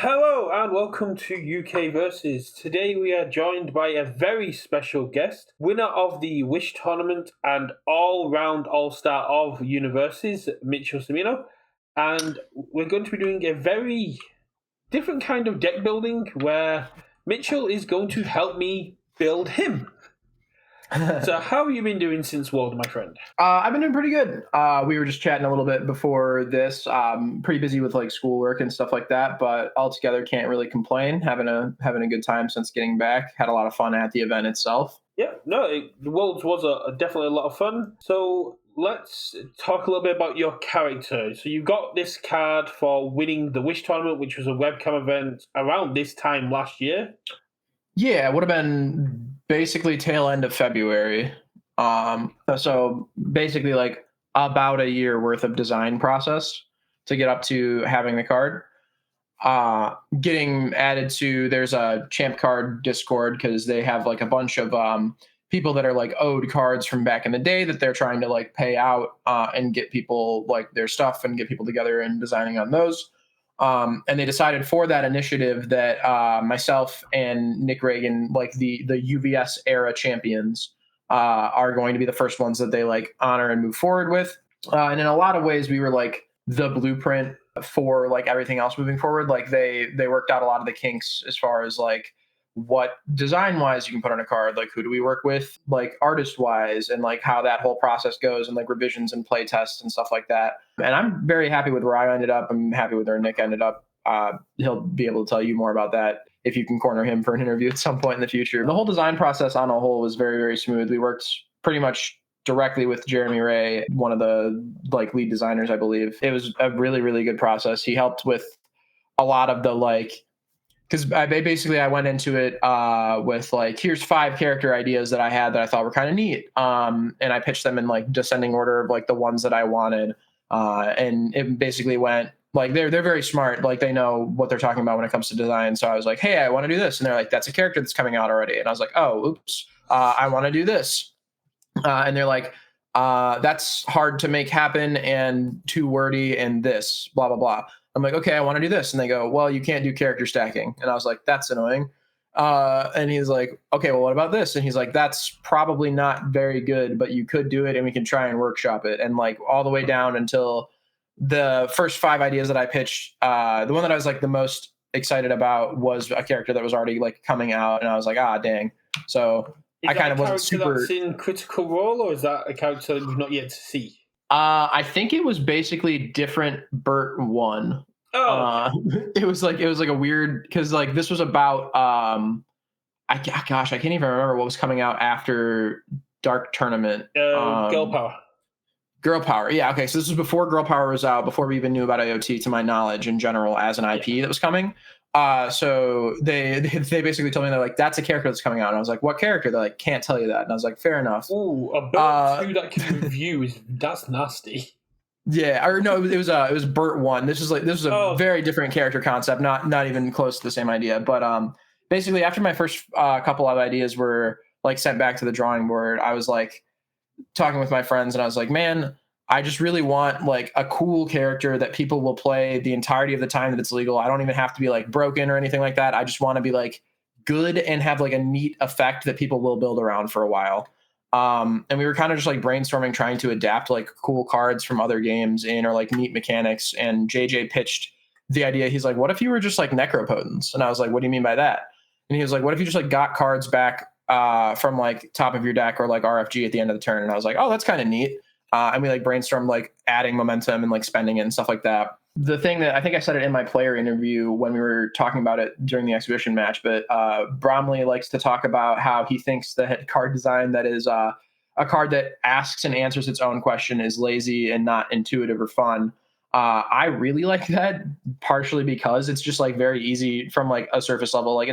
Hello and welcome to UK Versus. Today we are joined by a very special guest, winner of the Wish Tournament and all-round all-star of Universus, Mitchell Cimino. And we're going to be doing a very different kind of deck building where Mitchell is going to help me build him. So how have you been doing since World, my friend? I've been doing pretty good. We were just chatting a little bit before this. Pretty busy with like schoolwork and stuff like that, but altogether can't really complain. Having a good time since getting back. Had a lot of fun at the event itself. Yeah, no, the Worlds was definitely a lot of fun. So let's talk a little bit about your character. So you got this card for winning the Wish Tournament, which was a webcam event around this time last year. Yeah, it would have been basically tail end of February. So basically like about a year worth of design process to get up to having the card. Getting added to, there's a champ card Discord because they have like a bunch of people that are like owed cards from back in the day that they're trying to like pay out and get people like their stuff and get people together and designing on those. And they decided for that initiative that myself and Nick Reagan, like the UVS era champions, are going to be the first ones that they like honor and move forward with. And in a lot of ways, we were like the blueprint for like everything else moving forward. Like they worked out a lot of the kinks as far as like what design wise you can put on a card, like who do we work with, like artist wise, and like how that whole process goes, and like revisions and play tests and stuff like that. And I'm very happy with where I ended up. I'm happy with where Nick ended up. He'll be able to tell you more about that if you can corner him for an interview at some point in the future. The whole design process on a whole was very, very smooth. We worked pretty much directly with Jeremy Ray, one of the like lead designers, I believe. It was a really, really good process. He helped with a lot of the like, because I went into it with like, here's 5 character ideas that I had that I thought were kind of neat, and I pitched them in like descending order of like the ones that I wanted, and it basically went like they're very smart, like they know what they're talking about when it comes to design. So I was like, hey, I want to do this, and they're like, that's a character that's coming out already, and I was like, oh, oops, I want to do this, and they're like, that's hard to make happen and too wordy and this blah blah blah. I'm like, okay, I want to do this. And they go, well, you can't do character stacking. And I was like, that's annoying. And he's like, okay, well, what about this? And he's like, that's probably not very good, but you could do it and we can try and workshop it. And like all the way down until the first 5 ideas that I pitched, the one that I was like the most excited about was a character that was already like coming out. And I was like, ah, dang. So I kind of wasn't super. That's in Critical Role, or is that a character that we've not yet to see? I think it was basically different Bert 1. Oh, it was like a weird, because like this was about I can't even remember what was coming out after Dark Tournament. Girl Power. Girl Power, yeah, okay. So this was before Girl Power was out, before we even knew about IoT, to my knowledge, in general, as an IP that was coming. So they basically told me, they're like, that's a character that's coming out. And I was like, what character? They're like, can't tell you that. And I was like, fair enough. Ooh, a Bert 2 that can review that's nasty. Yeah, or no, it was Bert 1. This was a very different character concept, not even close to the same idea. But basically after my first couple of ideas were like sent back to the drawing board, I was like talking with my friends and I was like, man, I just really want like a cool character that people will play the entirety of the time that it's legal. I don't even have to be like broken or anything like that. I just want to be like good and have like a neat effect that people will build around for a while. And we were kind of just like brainstorming, trying to adapt like cool cards from other games in, or like neat mechanics. And JJ pitched the idea. He's like, what if you were just like necropotents? And I was like, what do you mean by that? And he was like, what if you just like got cards back from like top of your deck or like RFG at the end of the turn? And I was like, oh, that's kind of neat. And we like brainstormed like adding momentum and like spending it and stuff like that. The thing that I think I said it in my player interview when we were talking about it during the exhibition match, but Bromley likes to talk about how he thinks the card design that is a card that asks and answers its own question is lazy and not intuitive or fun. I really like that, partially because it's just like very easy from like a surface level. Like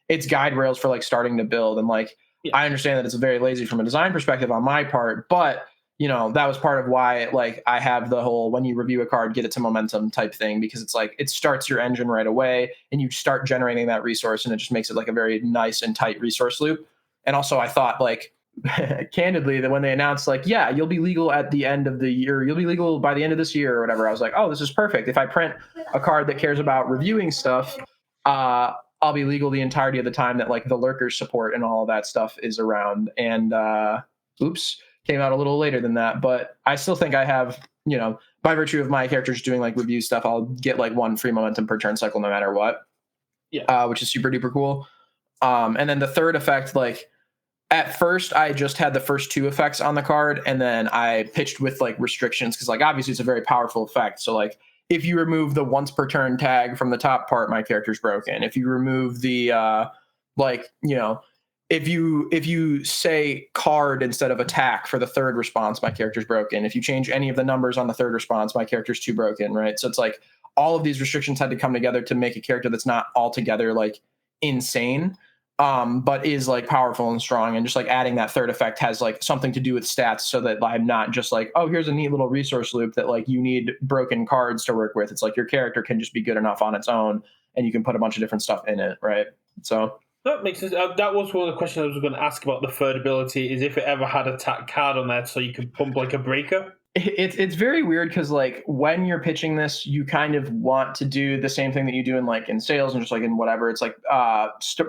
it's guide rails for like starting to build. And like, I understand that it's very lazy from a design perspective on my part, but you know, that was part of why like I have the whole, when you review a card, get it to momentum type thing, because it's like it starts your engine right away and you start generating that resource, and it just makes it like a very nice and tight resource loop. And also I thought like candidly, that when they announced like, yeah, you'll be legal at the end of the year, you'll be legal by the end of this year or whatever, I was like, oh, this is perfect. If I print a card that cares about reviewing stuff, I'll be legal the entirety of the time that like the lurkers support and all of that stuff is around. And oops, came out a little later than that, but I still think I have, by virtue of my characters doing like review stuff, I'll get like 1 free momentum per turn cycle no matter what. Yeah. Which is super duper cool. And then the third effect, like at first I just had the first 2 effects on the card, and then I pitched with like restrictions because like obviously it's a very powerful effect. So like if you remove the once per turn tag from the top part, my character's broken. If you remove the if you say card instead of attack for the third response, my character's broken. If you change any of the numbers on the third response, my character's too broken, right? So it's like all of these restrictions had to come together to make a character that's not altogether like insane, but is like powerful and strong. And just like adding that third effect has like something to do with stats, so that I'm not just like, oh, here's a neat little resource loop that like you need broken cards to work with. It's like your character can just be good enough on its own, and you can put a bunch of different stuff in it, right? So that makes sense. That was one of the questions I was going to ask about the third ability, is if it ever had a attack card on there so you could pump like a breaker. It's very weird because like when you're pitching this, you kind of want to do the same thing that you do in sales and just like in whatever. It's like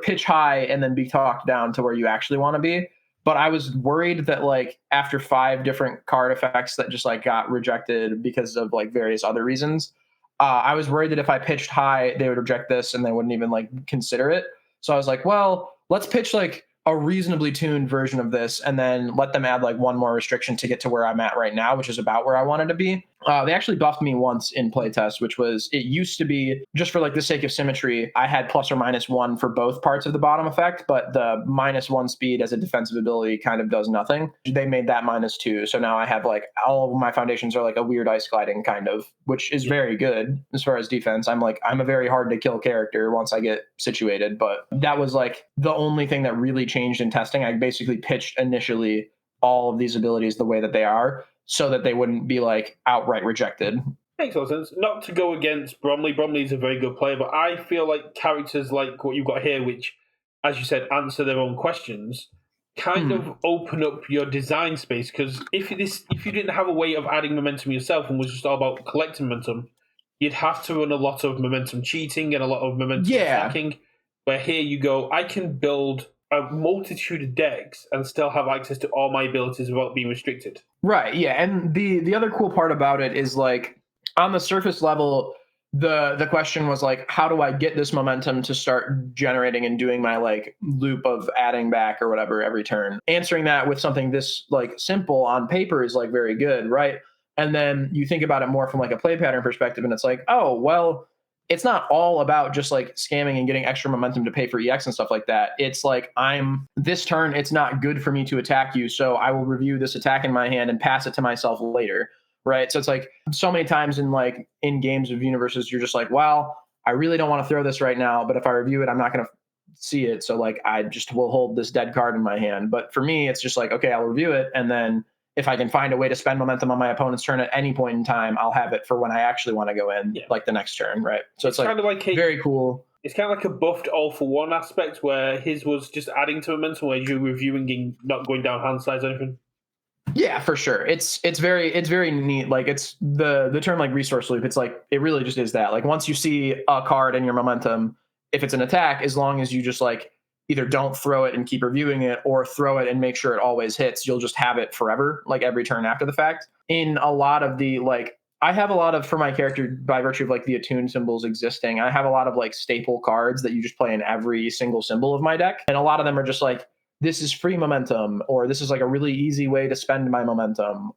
pitch high and then be talked down to where you actually want to be. But I was worried that like after 5 different card effects that just like got rejected because of like various other reasons, I was worried that if I pitched high, they would reject this and they wouldn't even like consider it. So I was like, well, let's pitch like a reasonably tuned version of this and then let them add like 1 more restriction to get to where I'm at right now, which is about where I wanted to be. They actually buffed me once in playtest, which was, it used to be just for like the sake of symmetry, I had +or -1 for both parts of the bottom effect, but the -1 speed as a defensive ability kind of does nothing. They made that -2. So now I have like all of my foundations are like a weird ice gliding kind of, which is very good as far as defense. I'm a very hard to kill character once I get situated, but that was like the only thing that really changed in testing. I basically pitched initially all of these abilities the way that they are, so that they wouldn't be like outright rejected. Makes a lot of sense. Not to go against Bromley. Bromley's a very good player, but I feel like characters like what you've got here, which, as you said, answer their own questions, kind of open up your design space. Because if you didn't have a way of adding momentum yourself and was just all about collecting momentum, you'd have to run a lot of momentum cheating and a lot of momentum stacking. Where here you go, I can build a multitude of decks and still have access to all my abilities without being restricted. Right. Yeah. And the other cool part about it is like on the surface level, the question was like, how do I get this momentum to start generating and doing my like loop of adding back or whatever every turn? Answering that with something this like simple on paper is like very good, right? And then you think about it more from like a play pattern perspective, and it's like, oh, well, it's not all about just like scamming and getting extra momentum to pay for EX and stuff like that. It's like, this turn, it's not good for me to attack you, so I will review this attack in my hand and pass it to myself later, right? So it's like so many times in games of Universus, you're just like, well, I really don't want to throw this right now, but if I review it, I'm not going to see it. So like I just will hold this dead card in my hand. But for me, it's just like, okay, I'll review it, and then if I can find a way to spend momentum on my opponent's turn at any point in time, I'll have it for when I actually want to go in, like the next turn, right? So it's like kind of like very cool. It's kind of like a buffed all for one aspect, where his was just adding to momentum, where you're reviewing and not going down hand size or anything. Yeah, for sure. It's very neat. Like it's the term like resource loop. It's like it really just is that. Like once you see a card in your momentum, if it's an attack, as long as you just like either don't throw it and keep reviewing it, or throw it and make sure it always hits, you'll just have it forever, like every turn after the fact. In a lot of the like, I have a lot of, for my character, by virtue of like the attuned symbols existing, I have a lot of like staple cards that you just play in every single symbol of my deck. And a lot of them are just like, this is free momentum, or this is like a really easy way to spend my momentum.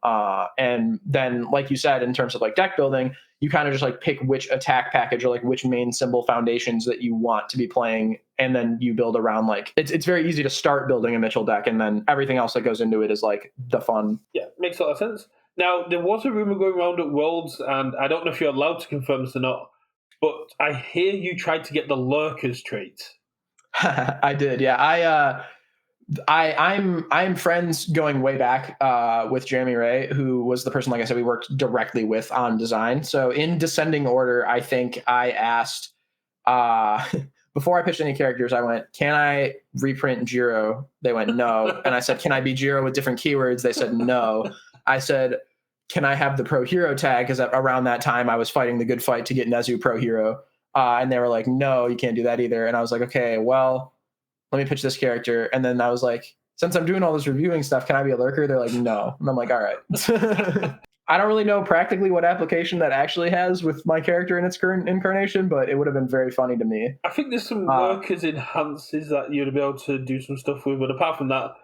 And then, like you said, in terms of like deck building, you kind of just like pick which attack package or like which main symbol foundations that you want to be playing, and then you build around like it's very easy to start building a Mitchell deck, and then everything else that goes into it is like the fun. Yeah, makes a lot of sense. Now, there was a rumor going around at Worlds, and I don't know if you're allowed to confirm this or not, but I hear you tried to get the Lurkers trait. I did, yeah. I'm friends going way back with Jeremy Ray, who was the person, like I said, we worked directly with on design. So in descending order, I think I asked before I pitched any characters, I went, can I reprint Jiro? They went, no. And I said, can I be Jiro with different keywords? They said, no. I said, can I have the Pro Hero tag? Because around that time, I was fighting the good fight to get Nezu Pro Hero. And they were like, no, you can't do that either. And I was like, okay, well, let me pitch this character. And then I was like, since I'm doing all this reviewing stuff, can I be a lurker? They're like, no. And I'm like, all right. I don't really know practically what application that actually has with my character in its current incarnation, but it would have been very funny to me. I think there's some workers enhances that you'd be able to do some stuff with, but apart from that,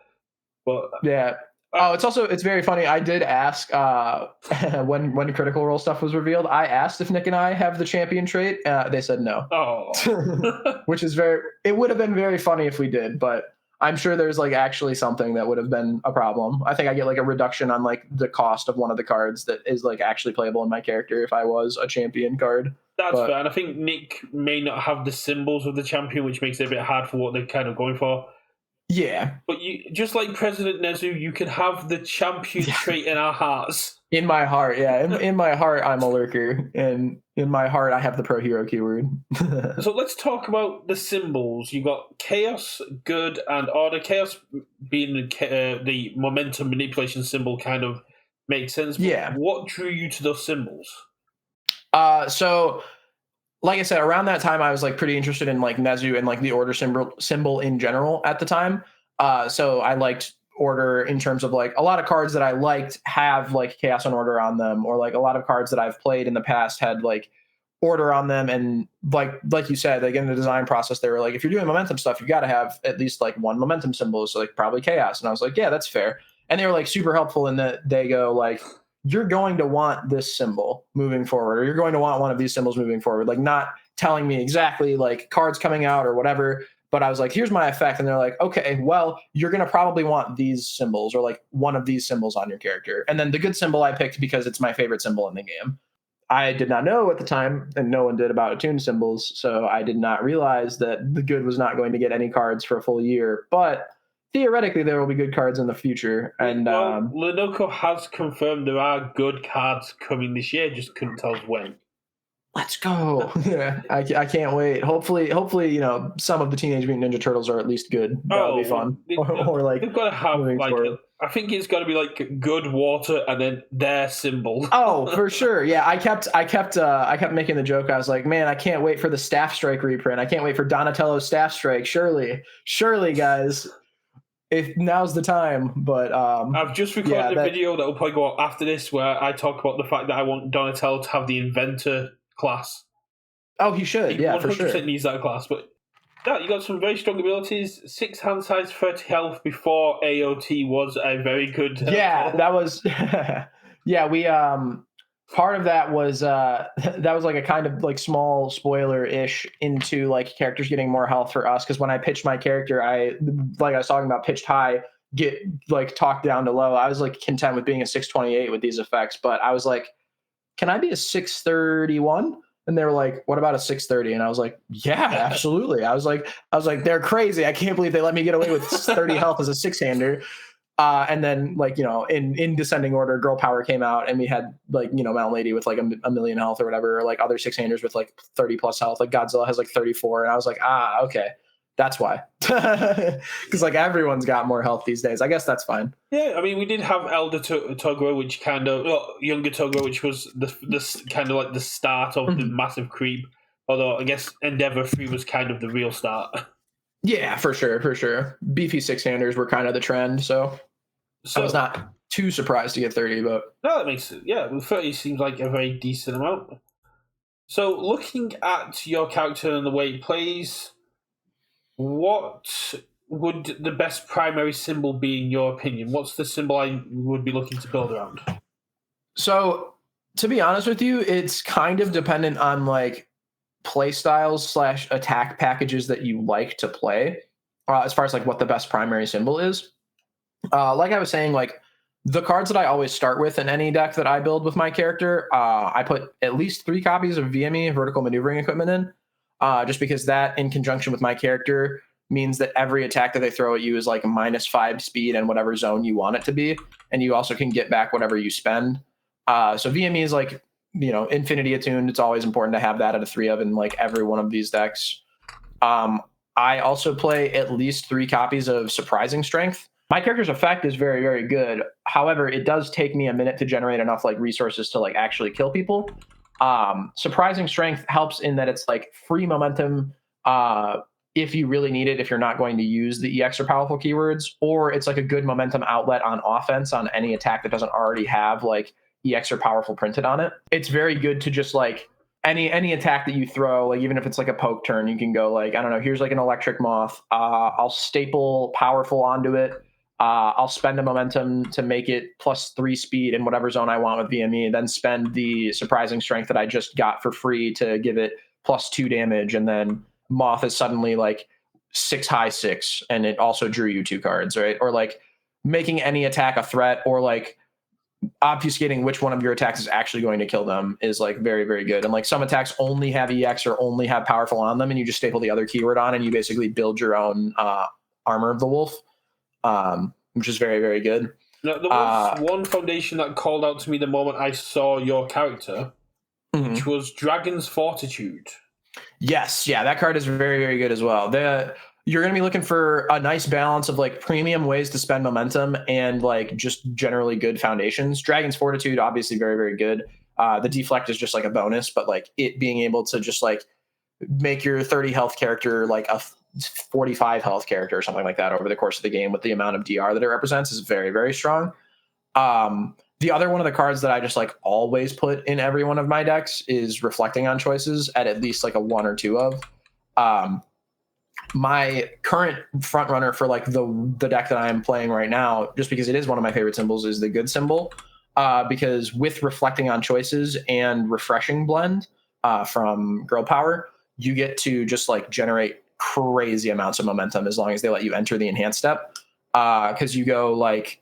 but yeah. It's very funny. I did ask when Critical Role stuff was revealed. I asked if Nick and I have the champion trait. They said no. Oh, which is it would have been very funny if we did, but I'm sure there's like actually something that would have been a problem. I think I get like a reduction on like the cost of one of the cards that is like actually playable in my character if I was a champion card. That's fair. And I think Nick may not have the symbols of the champion, which makes it a bit hard for what they're kind of going for. Yeah. But you, just like President Nezu, you can have the champion trait in our hearts. In my heart, yeah. In my heart, I'm a lurker. And in my heart, I have the Pro Hero keyword. So let's talk about the symbols. You got Chaos, Good, and Order. Chaos being the momentum manipulation symbol kind of makes sense. But what drew you to those symbols? So like I said, around that time, I was like pretty interested in like Nezu and like the Order symbol in general at the time. So I liked Order in terms of like a lot of cards that I liked have like Chaos and Order on them, or like a lot of cards that I've played in the past had like Order on them. And like you said, like in the design process, they were like, if you're doing momentum stuff, you got to have at least like one momentum symbol. So like probably Chaos. And I was like, yeah, that's fair. And they were like super helpful in that they go like, you're going to want this symbol moving forward, or you're going to want one of these symbols moving forward. Like not telling me exactly like cards coming out or whatever, but I was like, here's my effect. And they're like, okay, well, you're going to probably want these symbols or like one of these symbols on your character. And then the good symbol I picked because it's my favorite symbol in the game. I did not know at the time, and no one did, about attuned symbols. So I did not realize that the good was not going to get any cards for a full year, but theoretically there will be good cards in the future. And Lenoco has confirmed there are good cards coming this year, just couldn't tell us when. Let's go. Yeah, I can't wait. Hopefully, you know, some of the Teenage Mutant Ninja Turtles are at least good. That'll be fun. Or like they've got to have like I think it's got to be like good water and then their symbol. Oh, for sure. Yeah, I kept making the joke. I was like, man, I can't wait for the Staff Strike reprint. I can't wait for Donatello's Staff Strike. Surely, guys. If now's the time, but I've just recorded a video that will probably go out after this where I talk about the fact that I want Donatello to have the Inventor class. Oh, he should. Yeah, for sure. 100% needs that class. But yeah, you got some very strong abilities. 6 hand size, 30 health before AOT was a very good. That was. Yeah, we part of that was like a kind of like small spoiler-ish into like characters getting more health for us, because when I pitched my character, I was talking about pitched high, get like talked down to low. I was like content with being a 628 with these effects, but I was like, can I be a 631? And they were like, what about a 630? And I was like, yeah, absolutely. I was like, they're crazy. I can't believe they let me get away with 30 health as a 6-hander. And then like, you know, in descending order, Girl Power came out, and we had like, you know, Mountain Lady with like a million health or whatever, or like other 6-handers with like 30 plus health. Like Godzilla has like 34. And I was like, okay, that's why. Because like everyone's got more health these days. I guess that's fine. Yeah, I mean, we did have Elder Toguro, which kind of younger Toguro, which was the kind of like the start of the massive creep. Although I guess Endeavor 3 was kind of the real start. Yeah, for sure. Beefy 6-handers were kind of the trend, so I was not too surprised to get 30, but no, that makes 30 seems like a very decent amount. So looking at your character and the way it plays, what would the best primary symbol be in your opinion? What's the symbol I would be looking to build around? So, to be honest with you, it's kind of dependent on like play styles / attack packages that you like to play, as far as like what the best primary symbol is. Like I was saying, like the cards that I always start with in any deck that I build with my character, I put at least 3 copies of VME, vertical maneuvering equipment, in. Just because that, in conjunction with my character, means that every attack that they throw at you is like a -5 speed and whatever zone you want it to be. And you also can get back whatever you spend. So VME is like, you know, infinity attuned. It's always important to have that out of 3 of in like every one of these decks. I also play at least 3 copies of Surprising Strength. My character's effect is very, very good. However, it does take me a minute to generate enough like resources to like actually kill people. Surprising Strength helps in that it's like free momentum if you really need it, if you're not going to use the EX or powerful keywords, or it's like a good momentum outlet on offense on any attack that doesn't already have like EX or powerful printed on it. It's very good to just like any attack that you throw, like even if it's like a poke turn, you can go like, I don't know, here's like an electric moth. I'll staple powerful onto it. I'll spend a momentum to make it +3 speed in whatever zone I want with VME, then spend the surprising strength that I just got for free to give it +2 damage. And then moth is suddenly like 6 high 6, and it also drew you 2 cards, right? Or like making any attack a threat, or like obfuscating which one of your attacks is actually going to kill them is like very, very good. And like some attacks only have EX or only have powerful on them, and you just staple the other keyword on, and you basically build your own armor of the wolf, which is very, very good. Now, there was one foundation that called out to me the moment I saw your character, which was Dragon's Fortitude. Yes, yeah, that card is very, very good as well. You're going to be looking for a nice balance of like premium ways to spend momentum and like just generally good foundations. Dragon's Fortitude, obviously very, very good. The deflect is just like a bonus, but like it being able to just like make your 30 health character like a 45 health character or something like that over the course of the game with the amount of DR that it represents is very, very strong. The other one of the cards that I just like always put in every one of my decks is Reflecting on Choices at least like a 1 or 2 of. My current front runner for like the deck that I am playing right now, just because it is one of my favorite symbols, is the good symbol. Because with Reflecting on Choices and Refreshing Blend from Girl Power, you get to just like generate crazy amounts of momentum as long as they let you enter the enhanced step. Because you go like,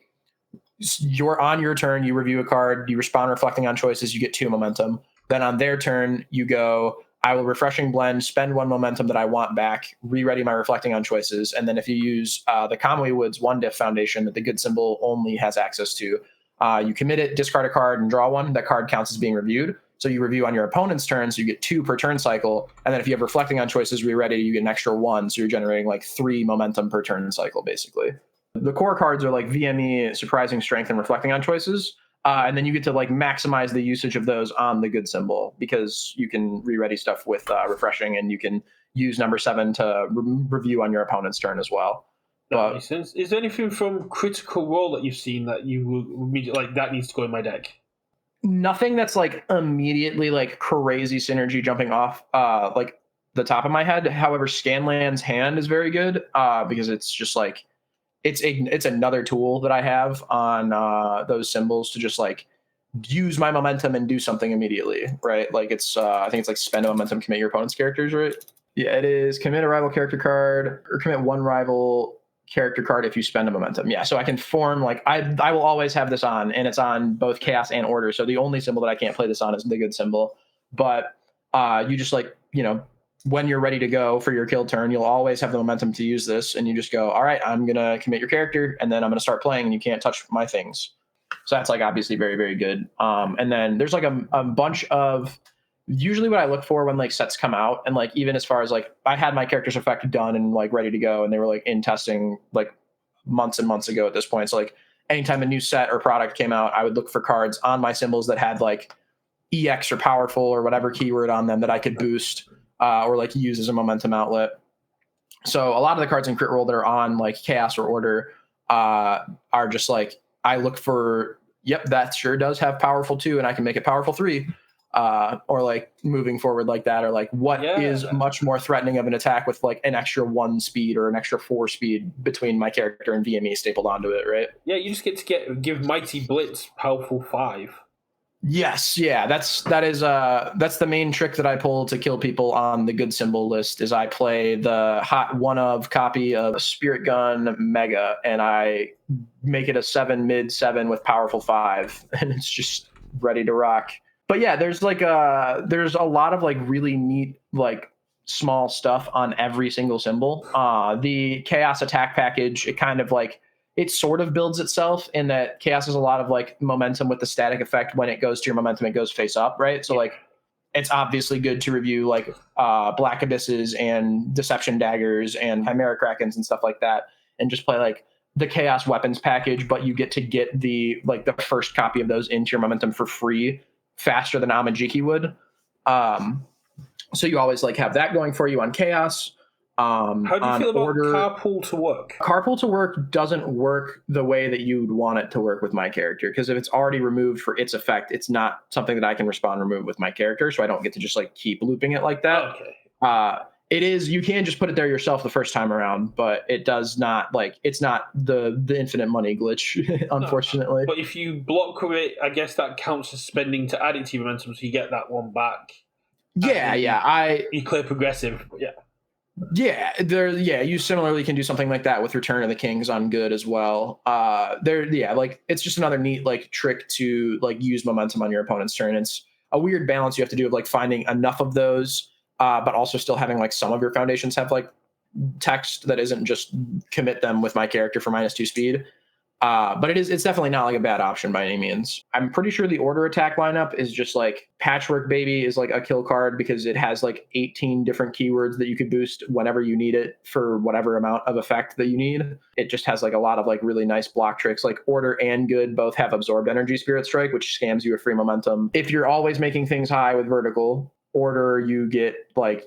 you're on your turn, you review a card, you respond Reflecting on Choices, you get 2 momentum. Then on their turn, you go, I will Refreshing Blend, spend 1 momentum that I want back, re-ready my Reflecting on Choices. And then if you use the Kamui Woods 1 diff foundation that the good symbol only has access to, you commit it, discard a card, and draw 1. That card counts as being reviewed. So you review on your opponent's turn, so you get 2 per turn cycle. And then if you have Reflecting on Choices re-ready, you get an extra 1. So you're generating like 3 momentum per turn cycle, basically. The core cards are like VME, Surprising Strength, and Reflecting on Choices. And then you get to like maximize the usage of those on the good symbol, because you can re-ready stuff with Refreshing, and you can use number 7 to review on your opponent's turn as well. That makes sense. Is there anything from Critical Role that you've seen that you will immediately like that needs to go in my deck? Nothing that's like immediately like crazy synergy jumping off like the top of my head. However, Scanlan's Hand is very good because it's just like it's another tool that I have on those symbols to just like use my momentum and do something immediately, right? Like it's I think it's like spend a momentum, commit your opponent's characters, right? Yeah, it is commit a rival character card or commit 1 rival character card if you spend a momentum. Yeah, so I can form like I will always have this on, and it's on both chaos and order. So the only symbol that I can't play this on is the good symbol. But you just like, you know, when you're ready to go for your kill turn, you'll always have the momentum to use this, and you just go, all right, I'm going to commit your character, and then I'm going to start playing, and you can't touch my things. So that's like obviously very, very good. And then there's like a bunch of, usually what I look for when like sets come out, and like even as far as like I had my character's effect done and like ready to go, and they were like in testing like months and months ago at this point. So like anytime a new set or product came out, I would look for cards on my symbols that had like EX or powerful or whatever keyword on them that I could boost or like use as a momentum outlet. So a lot of the cards in Crit Roll that are on like Chaos or Order are just like, I look for, yep, that sure does have powerful 2, and I can make it powerful 3. Or like moving forward like that, or like what is much more threatening of an attack with like an extra 1 speed or an extra 4 speed between my character and VME stapled onto it, right? Yeah, you just get to give Mighty Blitz powerful 5. Yes, yeah, that's the main trick that I pull to kill people on the good symbol list. Is I play the hot 1 of copy of Spirit Gun Mega, and I make it a 7 mid 7 with powerful 5, and it's just ready to rock. But yeah, there's a lot of like really neat like small stuff on every single symbol. The Chaos attack package, it kind of like it sort of builds itself in that Chaos has a lot of like momentum with the static effect. When it goes to your momentum, it goes face up, right? So like it's obviously good to review like Black Abysses and Deception Daggers and Chimera Krakens and stuff like that, and just play like the Chaos Weapons package, but you get to get the first copy of those into your momentum for free faster than Amajiki would. So you always like have that going for you on Chaos. How do you feel about carpool to work? Carpool to work doesn't work the way that you'd want it to work with my character, because if it's already removed for its effect, it's not something that I can respond remove with my character, so I don't get to just like keep looping it like that. Okay. It is, you can just put it there yourself the first time around, but it does not, like, it's not the infinite money glitch, unfortunately. No, but if you block with it, I guess that counts as spending to add it to your momentum, so you get that one back. Yeah, you clear progressive, yeah. Yeah, you similarly can do something like that with Return of the Kings on good as well. Like it's just another neat like trick to like use momentum on your opponent's turn. It's a weird balance you have to do of like finding enough of those, but also still having like some of your foundations have like text that isn't just commit them with my character for -2 speed. But it's definitely not like a bad option by any means. I'm pretty sure the order attack lineup is just like Patchwork Baby is like a kill card because it has like 18 different keywords that you could boost whenever you need it for whatever amount of effect that you need. It just has like a lot of like really nice block tricks. Like Order and Good both have Absorbed Energy Spirit Strike, which scams you a free momentum. If you're always making things high with Vertical, Order you get like,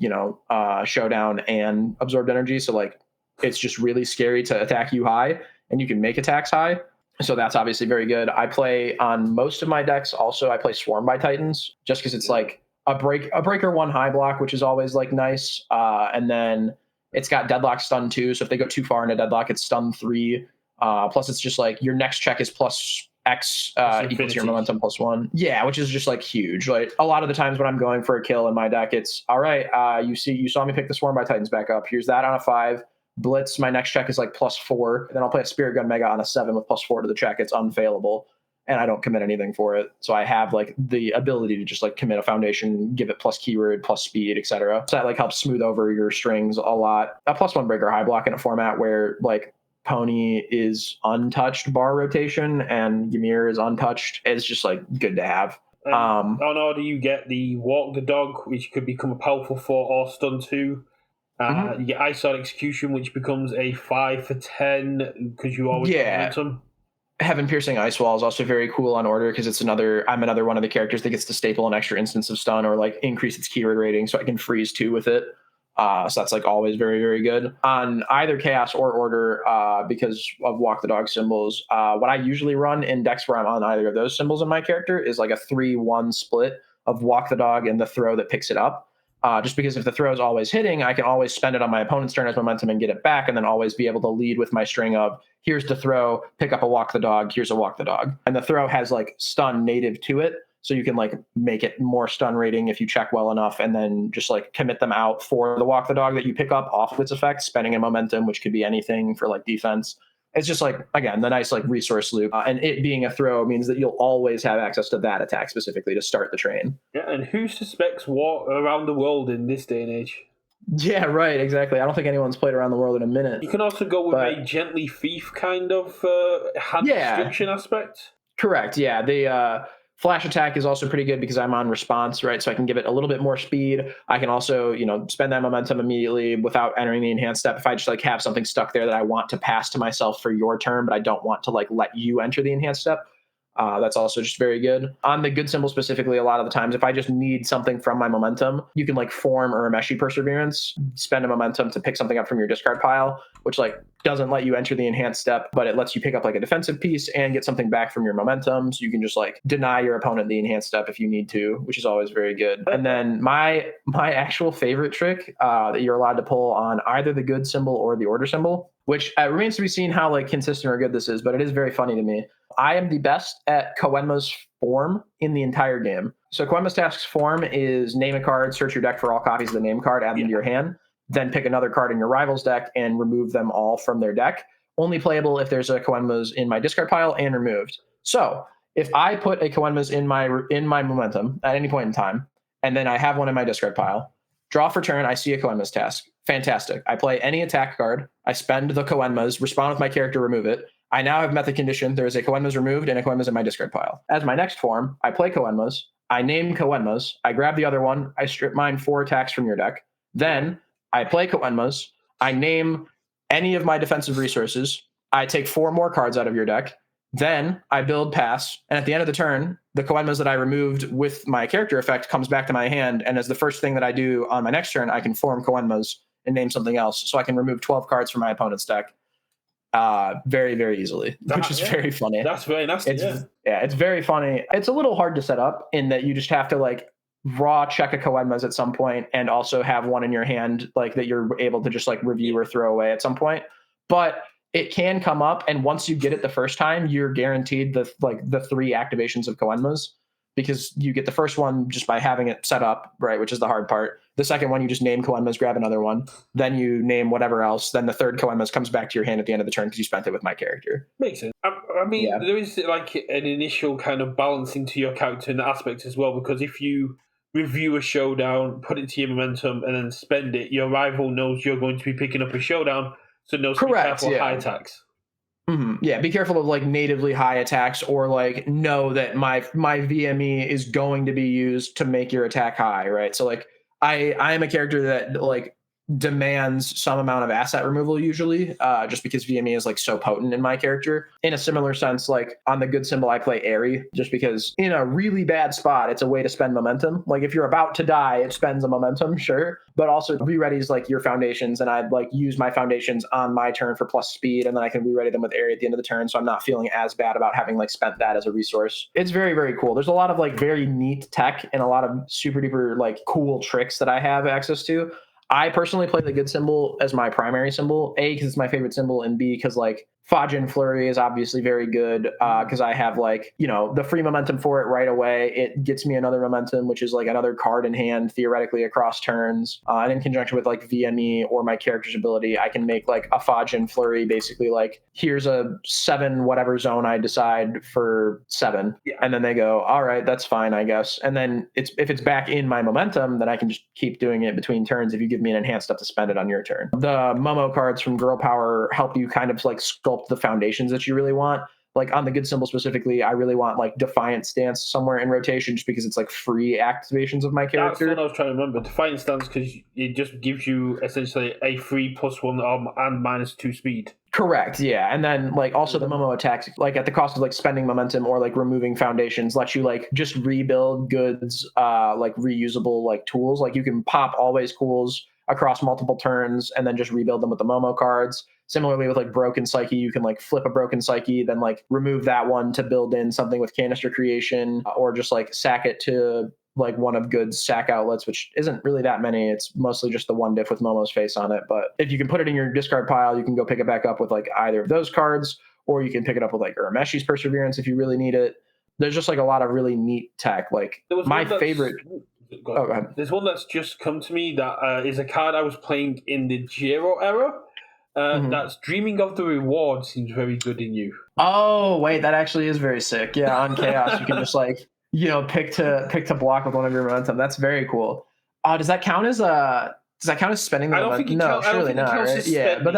Showdown and Absorbed Energy. So like it's just really scary to attack you high, and you can make attacks high. So that's obviously very good. I play on most of my decks. Also, I play Swarm by Titans just because it's like a breaker 1 high block, which is always like nice. And then it's got Deadlock stun too. So if they go too far into Deadlock, it's stun 3. Plus it's just like your next check is plus X equals your momentum +1. Yeah, which is just like huge. Like a lot of the times when I'm going for a kill in my deck, it's all right. You saw me pick the Swarm by Titans back up. Here's that on a 5. Blitz, my next check is like +4. Then I'll play a Spirit Gun Mega on a 7 with +4 to the check. It's unfailable, and I don't commit anything for it. So I have like the ability to just like commit a foundation, give it plus keyword, plus speed, etc. So that like helps smooth over your strings a lot. A +1 breaker high block in a format where like Pony is untouched bar rotation and Ymir is untouched. It's just like good to have. On order, you get the Walk the Dog, which could become a powerful 4 or stun 2. You get Ice Sword Execution, which becomes a 5 for 10 because you always have momentum. Heaven Piercing Ice Wall is also very cool on order because I'm another one of the characters that gets to staple an extra instance of stun or like increase its keyword rating, so I can freeze 2 with it. So that's like always very, very good on either Chaos or Order because of Walk the Dog symbols. What I usually run in decks where I'm on either of those symbols in my character is like a 3-1 split of Walk the Dog and the throw that picks it up. Just because if the throw is always hitting, I can always spend it on my opponent's turn as momentum and get it back, and then always be able to lead with my string of here's the throw, pick up a Walk the Dog, here's a Walk the Dog. And the throw has like stun native to it, so you can like make it more stun rating if you check well enough, and then just like commit them out for the Walk the Dog that you pick up off of its effect, spending a momentum, which could be anything for like defense. It's just like, again, the nice like resource loop. And it being a throw means that you'll always have access to that attack specifically to start the train. Yeah, and who suspects war around the world in this day and age? Yeah, right, exactly. I don't think anyone's played around the world in a minute. You can also go with a Gently Thief kind of hand destruction aspect. Correct, yeah. The Flash attack is also pretty good because I'm on response, right? So I can give it a little bit more speed. I can also, spend that momentum immediately without entering the enhanced step. If I just like have something stuck there that I want to pass to myself for your turn, but I don't want to like let you enter the enhanced step, that's also just very good. On the good symbol specifically, a lot of the times, if I just need something from my momentum, you can like form a Rameshi Perseverance, spend a momentum to pick something up from your discard pile, which like doesn't let you enter the enhanced step, but it lets you pick up like a defensive piece and get something back from your momentum. So you can just like deny your opponent the enhanced step if you need to, which is always very good. And then my actual favorite trick that you're allowed to pull on either the good symbol or the order symbol, which remains to be seen how like consistent or good this is, but it is very funny to me. I am the best at Koenma's form in the entire game. So Koenma's Task's form is name a card, search your deck for all copies of the name card, add them to your hand, then pick another card in your rival's deck and remove them all from their deck. Only playable if there's a Koenma's in my discard pile and removed. So if I put a Koenma's in my momentum at any point in time, and then I have one in my discard pile, draw for turn, I see a Koenma's Task. Fantastic. I play any attack card. I spend the Koenma's, respond with my character, remove it. I now have method condition. There is a Koenma's removed and a Koenma's in my discard pile. As my next form, I play Koenma's. I name Koenmas. I grab the other one. I strip mine 4 attacks from your deck. Then I play Koenmas. I name any of my defensive resources. I take 4 more cards out of your deck. Then I build pass. And at the end of the turn, the Koenmas that I removed with my character effect comes back to my hand. And as the first thing that I do on my next turn, I can form Koenmas and name something else. So I can remove 12 cards from my opponent's deck very, very easily, which is very funny. That's very nasty. It's very funny. It's a little hard to set up in that you just have to like raw check a Koenmas at some point and also have one in your hand like that you're able to just like review or throw away at some point. But it can come up, and once you get it the first time, you're guaranteed the 3 activations of Koenmas, because you get the first one just by having it set up, right, which is the hard part. The second one, you just name Koenmas, grab another one. Then you name whatever else. Then the third Koenmas comes back to your hand at the end of the turn because you spent it with my character. Makes sense. I mean, there is like an initial kind of balancing to your character in that aspect as well, because if you review a showdown, put it to your momentum, and then spend it, your rival knows you're going to be picking up a showdown, so knows to be careful of high attacks. Mm-hmm. Yeah, be careful of like natively high attacks, or like know that my VME is going to be used to make your attack high, right? So like I am a character that like demands some amount of asset removal usually, just because VME is like so potent in my character. In a similar sense, like on the good symbol, I play Airy, just because in a really bad spot, it's a way to spend momentum. Like if you're about to die, it spends a momentum, sure. But also re-readies like your foundations, and I'd like use my foundations on my turn for plus speed, and then I can re-ready them with Airy at the end of the turn, so I'm not feeling as bad about having like spent that as a resource. It's very, very cool. There's a lot of like very neat tech and a lot of super duper like cool tricks that I have access to. I personally play the good symbol as my primary symbol, A, because it's my favorite symbol, and B, because like Fajin Flurry is obviously very good because I have like, you know, the free momentum for it right away. It gets me another momentum, which is like another card in hand theoretically across turns. And in conjunction with like VME or my character's ability, I can make like a Fajin Flurry, basically like here's a 7 whatever zone I decide for 7. Yeah. And then they go, all right, that's fine, I guess. And then if it's back in my momentum, then I can just keep doing it between turns if you give me an enhanced stuff to spend it on your turn. The Momo cards from Girl Power help you kind of like sculpt the foundations that you really want. Like on the good symbol specifically, I really want like Defiant Stance somewhere in rotation, just because it's like free activations of my character. That's what I was trying to remember. Defiant Stance, because it just gives you essentially a free +1 and -2 speed. Correct, yeah. And then like also the Momo attacks, like at the cost of like spending momentum or like removing foundations, let you like just rebuild goods, like reusable like tools. Like you can pop always cools across multiple turns and then just rebuild them with the Momo cards. Similarly with like Broken Psyche, you can like flip a Broken Psyche, then like remove that one to build in something with Canister Creation, or just like sack it to like one of Good's sack outlets, which isn't really that many. It's mostly just the one diff with Momo's face on it. But if you can put it in your discard pile, you can go pick it back up with like either of those cards, or you can pick it up with like Urmeshi's Perseverance if you really need it. There's just like a lot of really neat tech. Like my favorite. Go ahead. There's one that's just come to me that is a card I was playing in the Giro era. That's Dreaming of the Reward seems very good in you. Oh, wait, that actually is very sick. Yeah, on Chaos, you can just like, you know, pick to block with one of your momentum. That's very cool. Does that count as spending the momentum? I don't think it counts. No, surely not, right? Yeah, but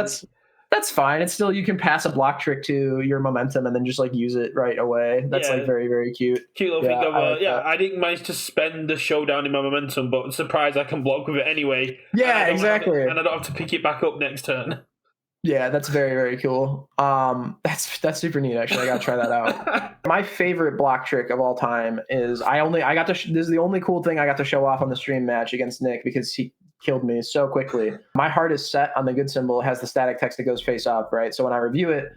that's fine. It's still, you can pass a block trick to your momentum and then just like use it right away. That's like very, very cute. Cute little thing of I didn't manage to spend the showdown in my momentum, but surprise, I can block with it anyway. Yeah, exactly. And I don't have to pick it back up next turn. Yeah, that's very, very cool. That's super neat. Actually, I gotta try that out. My favorite block trick of all time is this is the only cool thing I got to show off on the stream match against Nick, because he killed me so quickly. My heart is set on the good symbol. It has the static text that goes face up, right? So when I review it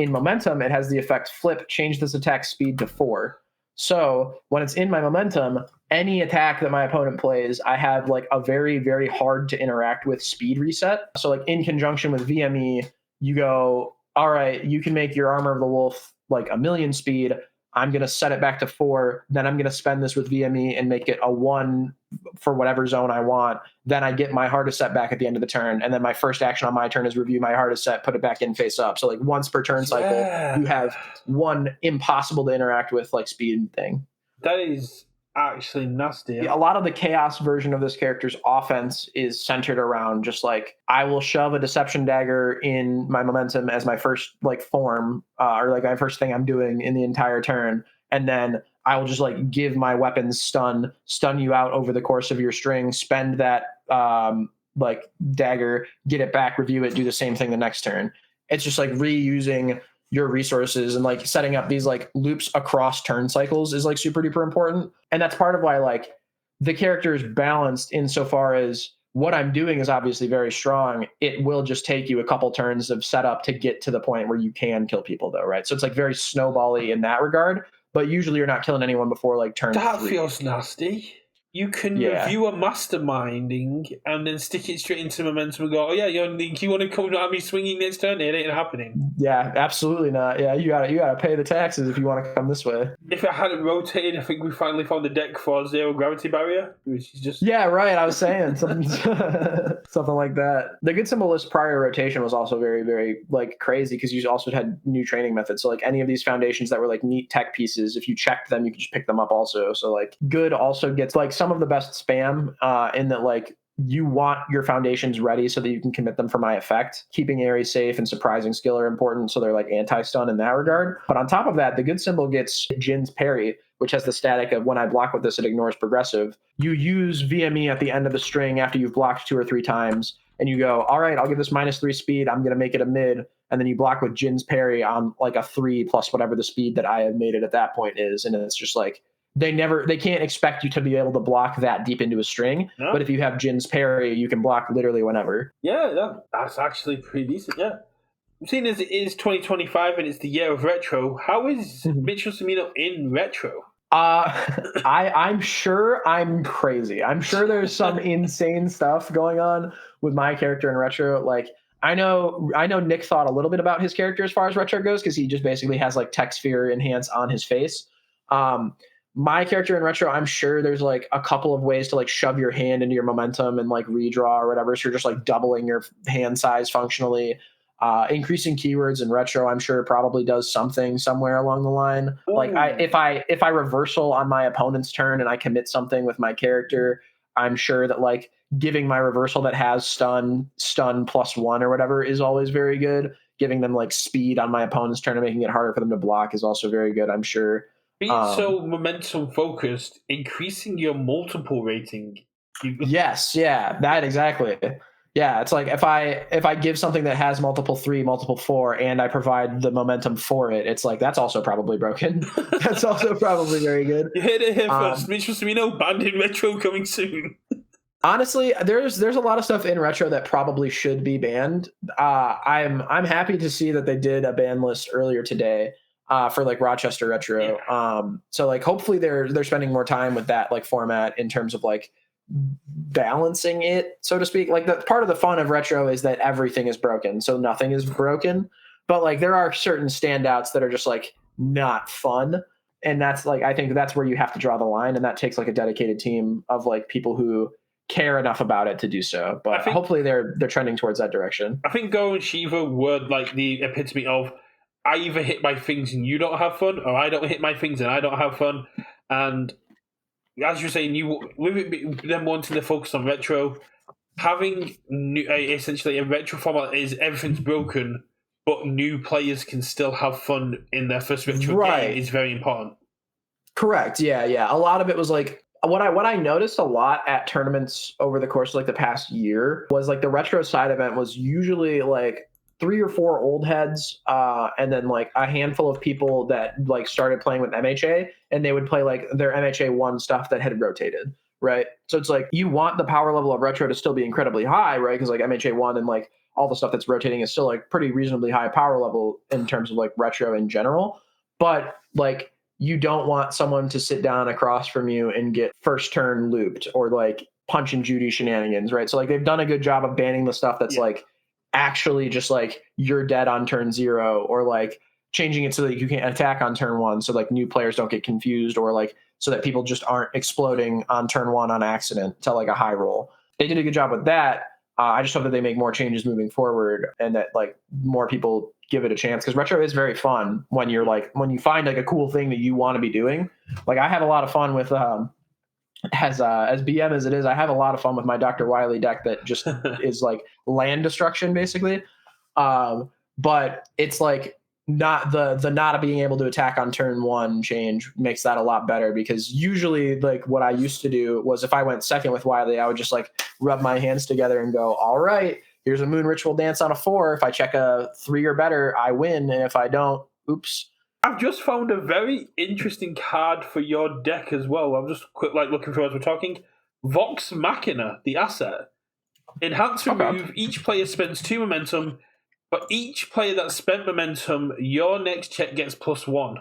in momentum, it has the effect flip, change this attack speed to 4. So when it's in my momentum, any attack that my opponent plays, I have like a very, very hard to interact with speed reset. So like in conjunction with VME, you go, all right, you can make your Armor of the Wolf like 1,000,000 speed. I'm going to set it back to 4. Then I'm going to spend this with VME and make it a 1 for whatever zone I want. Then I get my hardest set back at the end of the turn. And then my first action on my turn is review my hardest set, put it back in face up. So like once per turn cycle, you have one impossible to interact with like speed thing. That is actually nasty. A lot of the Chaos version of this character's offense is centered around just like, I will shove a Deception Dagger in my momentum as my first like form, or like my first thing I'm doing in the entire turn. And then I will just like give my weapons stun you out over the course of your string, spend that like dagger, get it back, review it, do the same thing the next turn. It's just like reusing your resources and like setting up these like loops across turn cycles is like super duper important. And that's part of why like the character is balanced insofar as what I'm doing is obviously very strong. It will just take you a couple turns of setup to get to the point where you can kill people though, right? So it's like very snowbally in that regard, but usually you're not killing anyone before like turn That 3. feels nasty. You can Yeah. review a masterminding and then stick it straight into momentum and go, oh yeah, you want to come at me swinging next turn? It ain't happening. Yeah, absolutely not. Yeah, you gotta pay the taxes if you want to come this way. If it hadn't rotated, I think we finally found the deck for zero gravity barrier, which is just... Yeah, right. I was saying something, something like that. The good symbol list prior rotation was also very, very like crazy because you also had new training methods. So like any of these foundations that were like neat tech pieces, if you checked them, you could just pick them up also. So like good also gets like some of the best spam in that like you want your foundations ready so that you can commit them for my effect. Keeping Ares safe and surprising skill are important, so they're like anti-stun in that regard. But on top of that, the good symbol gets Jin's parry, which has the static of when I block with this, it ignores progressive. You use VME at the end of the string after you've blocked 2 or 3 times, and you go, all right, I'll give this -3 speed. I'm going to make it a mid. And then you block with Jin's parry on like a 3 plus whatever the speed that I have made it at that point is. And it's just like, they can't expect you to be able to block that deep into a string. No. But if you have Jin's parry, you can block literally whenever. Yeah, that's actually pretty decent, yeah. Seeing as it is 2025 and it's the year of retro, how is Mitchell Cimino in retro? I'm sure I'm crazy. I'm sure there's some insane stuff going on with my character in retro. Like I know Nick thought a little bit about his character as far as retro goes because he just basically has like tech sphere enhance on his face. My character in retro, I'm sure there's like a couple of ways to like shove your hand into your momentum and like redraw or whatever. So you're just like doubling your hand size functionally. Increasing keywords in retro, I'm sure probably does something somewhere along the line. Ooh. Like if I reversal on my opponent's turn and I commit something with my character, I'm sure that like giving my reversal that has stun +1 or whatever is always very good. Giving them like speed on my opponent's turn and making it harder for them to block is also very good, I'm sure. Being so momentum focused, increasing your multiple rating. Yes, yeah, that exactly. Yeah, it's like if I give something that has multiple 3, multiple 4, and I provide the momentum for it, it's like that's also probably broken. That's also probably very good. You heard it here first. Mitchell Cimino banned in retro coming soon. Honestly, there's a lot of stuff in retro that probably should be banned. I'm happy to see that they did a ban list earlier today. For like Rochester retro. Yeah. So like hopefully they're spending more time with that like format in terms of like balancing it, so to speak. Like the part of the fun of retro is that everything is broken, so nothing is broken. But like there are certain standouts that are just like not fun. And that's like I think that's where you have to draw the line, and that takes like a dedicated team of like people who care enough about it to do so. But hopefully they're trending towards that direction. I think Go and Shiva were like the epitome of I either hit my things and you don't have fun, or I don't hit my things and I don't have fun. And as you're saying, with them wanting to focus on retro, having essentially a retro format is everything's broken, but new players can still have fun in their first retro game is very important. Correct. Yeah. A lot of it was like what I noticed a lot at tournaments over the course of like the past year was like the retro side event was usually like 3 or 4 old heads, and then like a handful of people that like started playing with MHA, and they would play like their MHA 1 stuff that had rotated, right? So it's like you want the power level of retro to still be incredibly high, right? Because like MHA 1 and like all the stuff that's rotating is still like pretty reasonably high power level in terms of like retro in general. But like you don't want someone to sit down across from you and get first turn looped or like Punch and Judy shenanigans, right? So like they've done a good job of banning the stuff that's like actually just like you're dead on turn 0, or like changing it so that you can't attack on turn 1 so like new players don't get confused, or like so that people just aren't exploding on turn 1 on accident to like a high roll. They did a good job with that. I just hope that they make more changes moving forward and that like more people give it a chance, because retro is very fun when you're like when you find like a cool thing that you want to be doing. Like I have a lot of fun with as BM as it is, I have a lot of fun with my Dr. Wily deck that just is like land destruction basically. But it's like not the not being able to attack on turn one change makes that a lot better, because usually like what I used to do was if I went second with Wiley, I would just like rub my hands together and go, all right, here's a Moon Ritual Dance on a 4. If I check a 3 or better, I win. And if I don't, oops. I've just found a very interesting card for your deck as well. I'm just looking through as we're talking. Vox Machina, the asset. Enhance remove. Each player spends 2 momentum. For each player that spent momentum, your next check gets +1.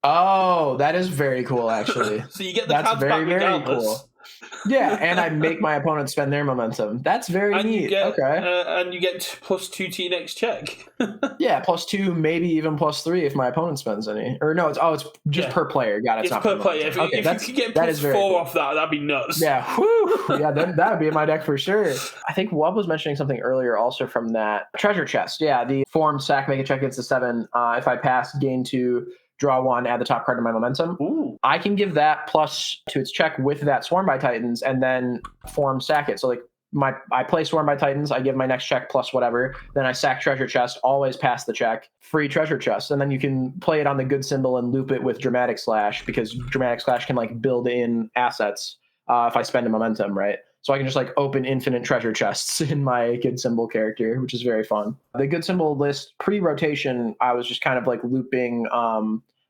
Oh, that is very cool, actually. So you get the cards back regardless. Very cool. Yeah, and I make my opponent spend their momentum. That's very neat. And you get +2 to your next check. Yeah, +2, maybe even +3 if my opponent spends any. Or no, it's just per player. Got it. It's not per player. If you could get +4 off that'd be nuts. Yeah, whew. Yeah, then that would be in my deck for sure. I think Wub was mentioning something earlier also from that treasure chest. Yeah, the form sack, make a check against a 7. If I pass, gain 2. Draw 1, add the top card to my momentum. Ooh. I can give that plus to its check with that Swarm by Titans and then form sack it. So like I play Swarm by Titans, I give my next check plus whatever, then I sack treasure chest, always pass the check, free treasure chest. And then you can play it on the good symbol and loop it with Dramatic Slash, because Dramatic Slash can like build in assets if I spend a momentum, right? So I can just like open infinite treasure chests in my good symbol character, which is very fun. The good symbol list pre-rotation, I was just kind of like looping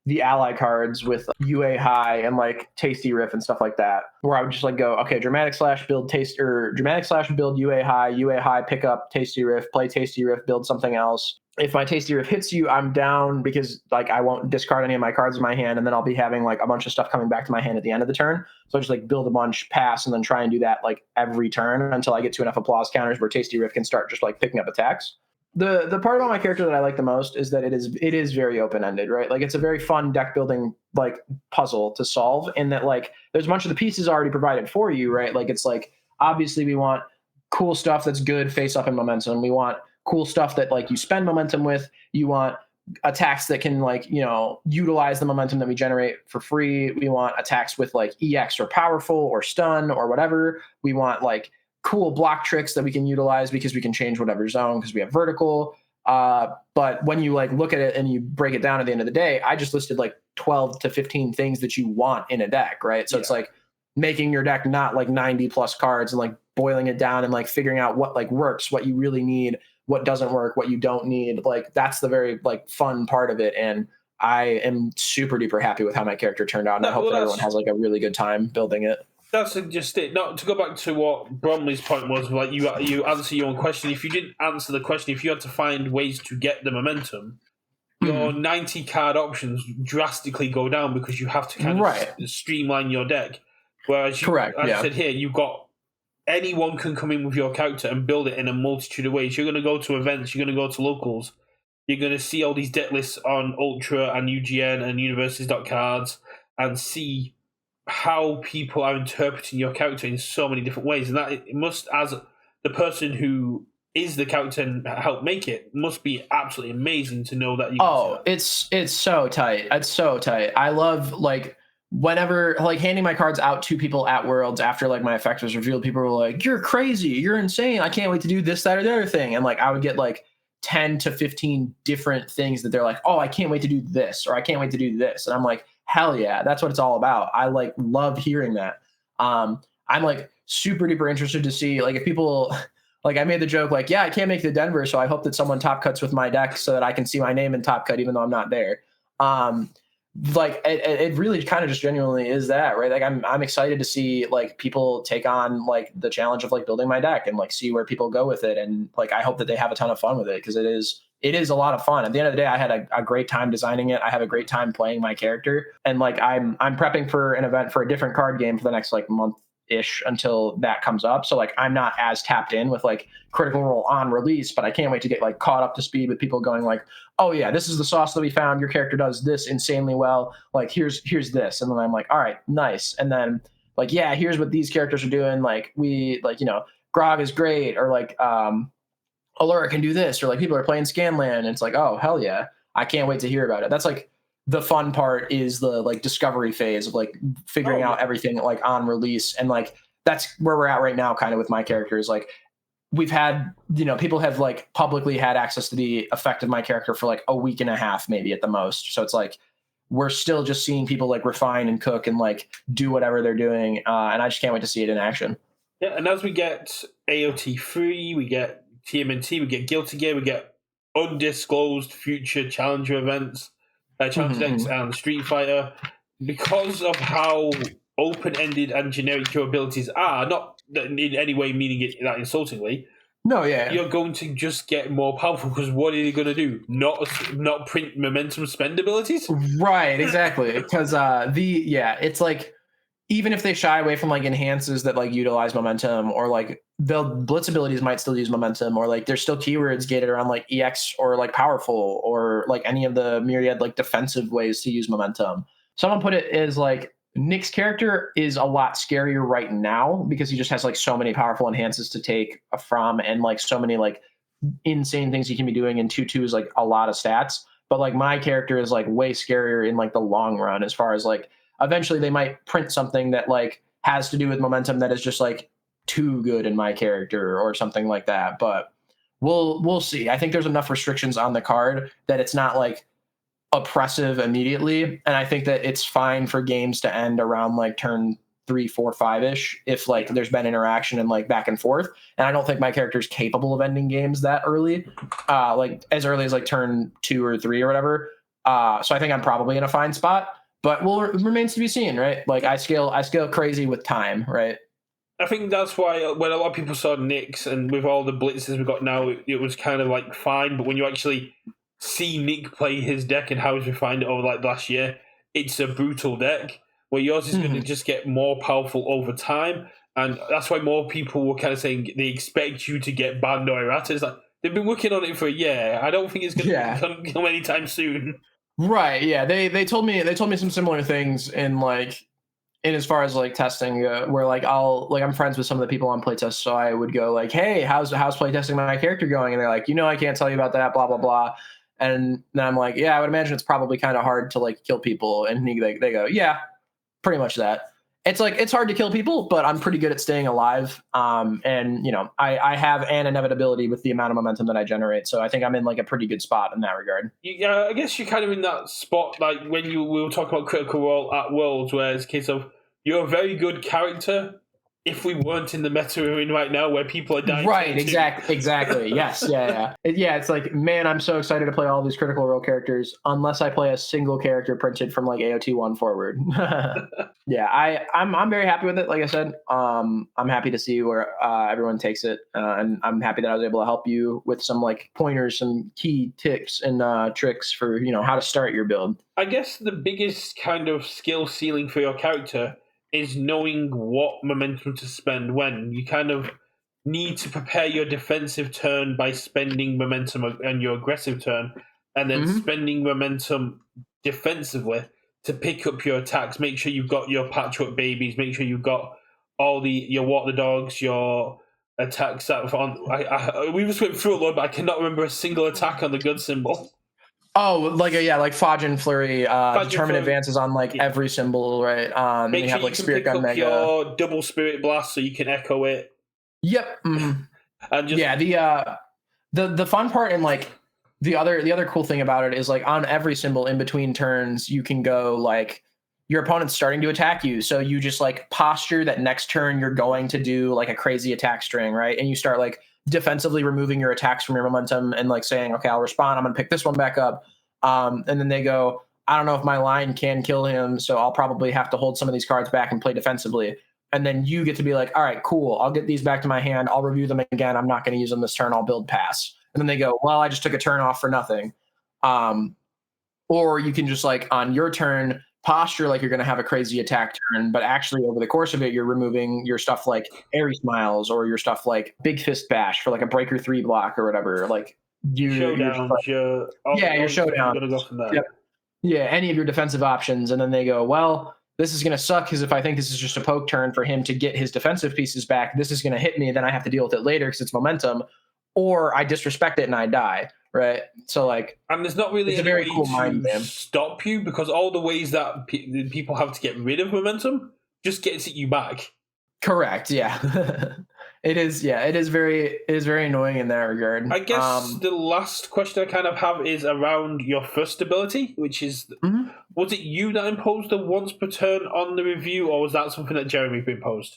the ally cards with UA high and like Tasty Riff and stuff like that, where I would just like go, okay, Dramatic Slash build Dramatic Slash build UA high, pick up Tasty Riff, play Tasty Riff, build something else. If my Tasty Riff hits you, I'm down because like I won't discard any of my cards in my hand, and then I'll be having like a bunch of stuff coming back to my hand at the end of the turn. So I just like build a bunch, pass, and then try and do that like every turn until I get to enough applause counters where Tasty Riff can start just like picking up attacks. The part about my character that I like the most is that it is very open-ended, right? Like it's a very fun deck building like puzzle to solve, in that like there's a bunch of the pieces already provided for you, right? Like it's like obviously we want cool stuff that's good face up in momentum. We want cool stuff that like you spend momentum with. You want attacks that can like, you know, utilize the momentum that we generate for free. We want attacks with like EX or powerful or stun or whatever. We want like cool block tricks that we can utilize because we can change whatever zone because we have vertical. But when you like look at it and you break it down at the end of the day, I just listed like 12 to 15 things that you want in a deck, right? So it's like making your deck not like 90 plus cards and like boiling it down and like figuring out what like works, what you really need, what doesn't work, what you don't need. Like that's the very like fun part of it. And I am super duper happy with how my character turned out. And I hope that everyone has like a really good time building it. That's just it. Not to go back to what Bromley's point was, like you answer your own question. If you didn't answer the question, if you had to find ways to get the momentum, your 90 card options drastically go down because you have to kind of streamline your deck. Whereas I said here, you've got anyone can come in with your character and build it in a multitude of ways. You're going to go to events, you're going to go to locals, you're going to see all these deck lists on Ultra and UGN and Universus.cards and see how people are interpreting your character in so many different ways. And that it must, as the person who is the character and help make it, must be absolutely amazing to know that you it's so tight. It's so tight. I love like whenever like handing my cards out to people at Worlds after like my effect was revealed, people were like, you're crazy, you're insane, I can't wait to do this, that, or the other thing. And like I would get like 10 to 15 different things that they're like, oh, I can't wait to do this, or I can't wait to do this. And I'm like, hell yeah, that's what it's all about. I like love hearing that. I'm like super duper interested to see like if people like I made the joke like, yeah, I can't make the Denver, so I hope that someone top cuts with my deck so that I can see my name in top cut even though I'm not there. Like it really kind of just genuinely is that, right? Like I'm excited to see like people take on like the challenge of like building my deck and like see where people go with it. And like I hope that they have a ton of fun with it, because it is a lot of fun. At the end of the day, I had a great time designing it. I have a great time playing my character. And like I'm prepping for an event for a different card game for the next like month-ish until that comes up. So like I'm not as tapped in with like Critical Role on release, but I can't wait to get like caught up to speed with people going like, oh yeah, this is the sauce that we found. Your character does this insanely well. Like here's this. And then I'm like, all right, nice. And then like, yeah, here's what these characters are doing. Like we like, you know, Grog is great, or like Allura can do this, or like people are playing Scanlan, and it's like, oh hell yeah, I can't wait to hear about it. That's like the fun part, is the like discovery phase of like figuring out everything like on release. And like that's where we're at right now kind of with my characters. Like we've had, people have like publicly had access to the effect of my character for like a week and a half, maybe at the most. So it's like we're still just seeing people like refine and cook and like do whatever they're doing, and I just can't wait to see it in action. Yeah, and as we get AOT3, we get TMNT, we get Guilty Gear, we get undisclosed future Challenger events, Challenger decks, and Street Fighter. Because of how open-ended and generic your abilities are, not in any way meaning it that insultingly. No, yeah, you're going to just get more powerful because what are you going to do? Not print momentum spend abilities, right? Exactly, because it's like even if they shy away from like enhances that like utilize momentum, or like the blitz abilities might still use momentum, or like there's still keywords gated around like EX or like powerful or like any of the myriad like defensive ways to use momentum. Someone put it as like Nick's character is a lot scarier right now because he just has like so many powerful enhances to take from, and like so many like insane things he can be doing, and 2/2 is like a lot of stats. But like my character is like way scarier in like the long run, as far as like eventually they might print something that like has to do with momentum that is just like too good in my character or something like that. But we'll see. I think there's enough restrictions on the card that it's not like oppressive immediately, and I think that it's fine for games to end around like turn 3, 4, 5-ish if like there's been interaction and like back and forth. And I don't think my character's capable of ending games that early, like as early as like turn 2 or 3 or whatever. So I think I'm probably in a fine spot, but remains to be seen, right? Like I scale crazy with time, right? I think that's why when a lot of people saw Nick's, and with all the blitzes we got now, it was kind of like fine. But when you actually see Nick play his deck and how he's refined it over like last year, it's a brutal deck where yours is going to just get more powerful over time. And that's why more people were kind of saying they expect you to get banned or errata. It's like they've been working on it for a year. I don't think it's going to come anytime soon. Right. Yeah. They told me some similar things in like in as far as like testing, where like I'm friends with some of the people on playtest, so I would go like, hey, how's playtesting my character going? And they're like, I can't tell you about that, blah blah blah. And then I'm like, yeah, I would imagine it's probably kind of hard to like kill people. And they go, yeah, pretty much that. It's like it's hard to kill people, but I'm pretty good at staying alive. And I have an inevitability with the amount of momentum that I generate, so I think I'm in like a pretty good spot in that regard. Yeah, I guess you're kind of in that spot like when we were talking about Critical Role at Worlds, where it's a case of you're a very good character. If we weren't in the meta we're in right now, where people are dying, right? Exactly. Yes, yeah. It's like, man, I'm so excited to play all these Critical Role characters. Unless I play a single character printed from like AOT 1 forward. Yeah, I'm very happy with it. Like I said, I'm happy to see where everyone takes it, and I'm happy that I was able to help you with some like pointers, some key tips and tricks for how to start your build. I guess the biggest kind of skill ceiling for your character is knowing what momentum to spend when. You kind of need to prepare your defensive turn by spending momentum on your aggressive turn, and then spending momentum defensively to pick up your attacks. Make sure you've got your patchwork babies. Make sure you've got all your water dogs, your attacks that on. We just went through a lot, but I cannot remember a single attack on the good symbol. Oh, like Fodge and Flurry, determine advances on like every symbol, right? Make sure you have, can Spirit pick Gun up Mega. Your double Spirit Blast so you can echo it. Yep. And the fun part and like the other cool thing about it is like on every symbol in between turns you can go like your opponent's starting to attack you, so you just like posture that next turn you're going to do like a crazy attack string, right? And you start like defensively removing your attacks from your momentum and like saying, okay, I'll respond, I'm gonna pick this one back up, and then they go, I don't know if my line can kill him, so I'll probably have to hold some of these cards back and play defensively. And then you get to be like, all right, cool, I'll get these back to my hand, I'll review them again, I'm not going to use them this turn, I'll build pass. And then they go, well, I just took a turn off for nothing. Or you can just like on your turn posture like you're going to have a crazy attack turn, but actually over the course of it you're removing your stuff like Airy Smiles or your stuff like Big Fist Bash for like a breaker 3 block or whatever. Like your showdown, your showdown. Go from there. Yep. Yeah, any of your defensive options. And then they go, well, this is going to suck because if I think this is just a poke turn for him to get his defensive pieces back, this is going to hit me, then I have to deal with it later because it's momentum, or I disrespect it and I die. Right. So like, and there's not really a very cool mind to stop you, because all the ways that people have to get rid of momentum just gets you back. Correct. Yeah. It is, yeah, it is very annoying in that regard. I guess the last question I kind of have is around your first ability, which is, Mhm. was it you that imposed the once per turn on the review, or was that something that Jeremy imposed?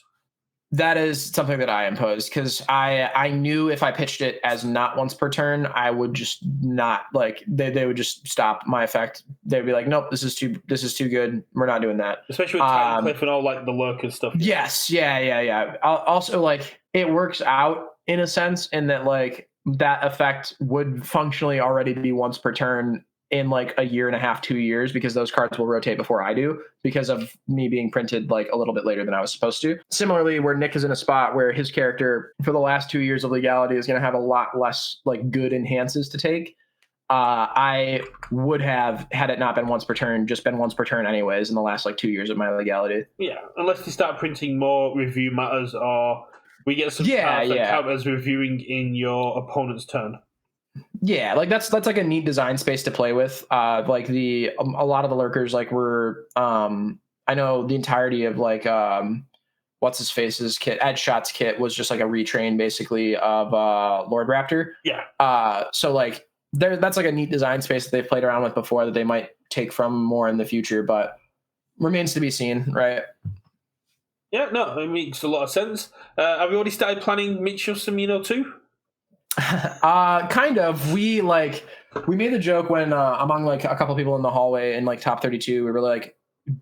That is something that I imposed because I knew if I pitched it as not once per turn, I would just not like they would just stop my effect. They'd be like, nope, this is too good. We're not doing that. Especially with Time Cliff and all like the lurker stuff. Yes, yeah. Also, like it works out in a sense in that like that effect would functionally already be once per turn in like a year and a half, 2 years, because those cards will rotate before I do because of me being printed like a little bit later than I was supposed to. Similarly, where Nick is in a spot where his character for the last 2 years of legality is going to have a lot less like good enhances to take. I would have, had it not been once per turn, just been once per turn anyways in the last like 2 years of my legality. Yeah, unless they start printing more review matters, or we get some cards that count as reviewing in your opponent's turn. Yeah, like that's like a neat design space to play with. Like a lot of the lurkers like were I know the entirety of like what's his face's kit, Ed Shot's kit was just like a retrain basically of Lord Raptor. Yeah. So like that's like a neat design space that they've played around with before that they might take from more in the future, but remains to be seen, right? Yeah, no, it makes a lot of sense. Have you already started planning Mitchell Cimino too? Kind of. We made the joke when among like a couple people in the hallway in like top 32, we were like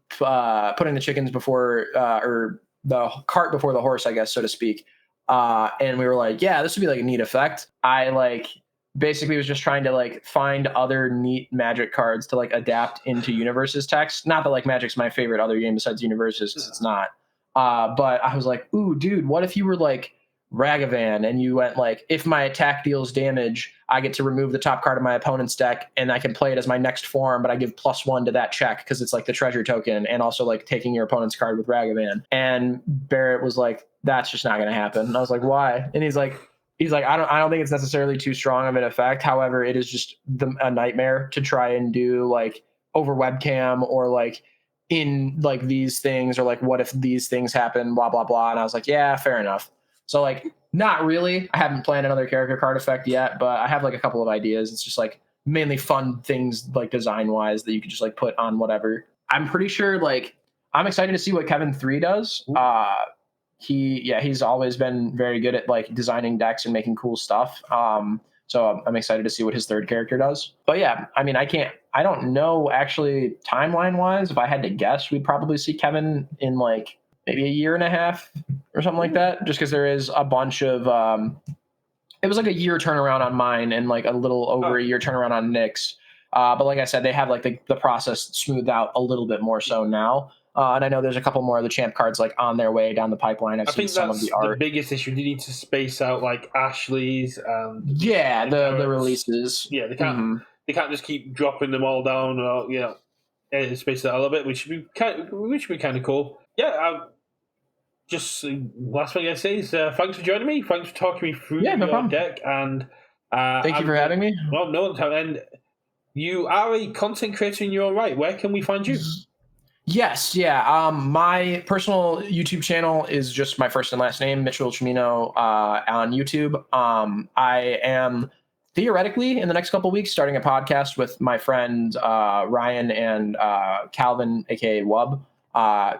putting the chickens before or the cart before the horse, I guess, so to speak. And we were like, yeah, this would be like a neat effect. I like basically was just trying to like find other neat Magic cards to like adapt into Universus text. Not that like Magic's my favorite other game besides Universus, because it's not. But I was like, ooh, dude, what if you were like Ragavan and you went like, if my attack deals damage, I get to remove the top card of my opponent's deck and I can play it as my next form, but I give +1 to that check because it's like the treasure token, and also like taking your opponent's card with Ragavan. And Barrett was like, that's just not going to happen. And I was like, why? And he's like, I don't think it's necessarily too strong of an effect. However, it is just a nightmare to try and do like over webcam or like in like these things, or like what if these things happen, blah blah blah. And I was like, yeah, fair enough. So like, not really. I haven't planned another character card effect yet, but I have like a couple of ideas. It's just like mainly fun things like design wise that you could just like put on whatever. I'm pretty sure like I'm excited to see what Kevin 3 does. He's always been very good at like designing decks and making cool stuff. So I'm excited to see what his third character does. But yeah, I mean, I don't know actually timeline wise. If I had to guess, we'd probably see Kevin in like maybe a year and a half or something like that, just because there is a bunch of it was like a year turnaround on mine and like a little over a year turnaround on Nick's. But like I said, they have like the process smoothed out a little bit more so now. And I know there's a couple more of the champ cards like on their way down the pipeline. I've seen some of the art. The biggest issue. You need to space out like Ashley's and the releases. Yeah, they can't just keep dropping them all down, or space it out a little bit, which would be kind of cool. Yeah, just last thing I say is thanks for joining me. Thanks for talking me through your deck, and thank you for having me. Well, no, and you are a content creator in your own right. Where can we find you? Yes, yeah. My personal YouTube channel is just my first and last name, Mitchell Cimino, on YouTube. I am theoretically in the next couple of weeks starting a podcast with my friend Ryan and Calvin, aka Wub.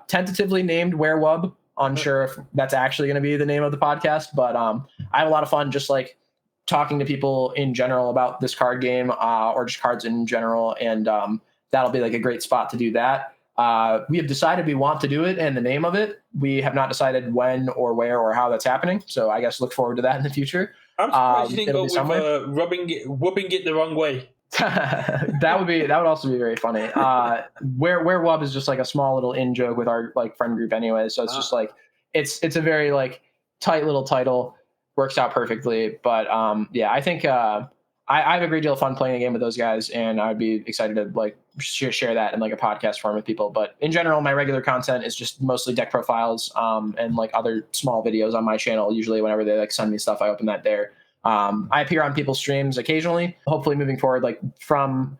Tentatively named Where Wub. Unsure if that's actually going to be the name of the podcast, but I have a lot of fun just like talking to people in general about this card game or just cards in general, and that'll be like a great spot to do that. We have decided we want to do it, and the name of it, we have not decided when or where or how that's happening. So I guess look forward to that in the future. I'm surprised you didn't go with whooping it the wrong way. that would also be very funny. Where Wub is just like a small little in joke with our like friend group anyway. So it's just like it's a very like tight little title, works out perfectly. But I think I have a great deal of fun playing a game with those guys, and I'd be excited to like share that in like a podcast form with people. But in general, my regular content is just mostly deck profiles and like other small videos on my channel. Usually whenever they like send me stuff, I open that there. I appear on people's streams occasionally, hopefully moving forward, like from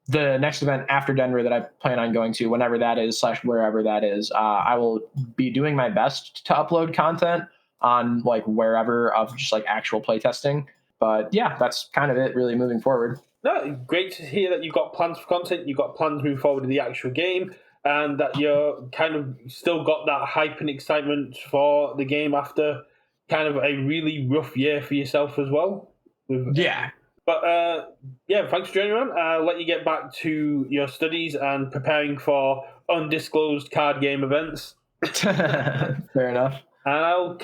the next event after Denver that I plan on going to, whenever that is / wherever that is. I will be doing my best to upload content. on like wherever of just like actual playtesting. But yeah, that's kind of it really moving forward. No, great to hear that you've got plans for content, you've got plans moving forward with the actual game, and that you're kind of still got that hype and excitement for the game after kind of a really rough year for yourself as well. Yeah. But yeah, thanks for joining on. I'll let you get back to your studies and preparing for undisclosed card game events. Fair enough. And I'll,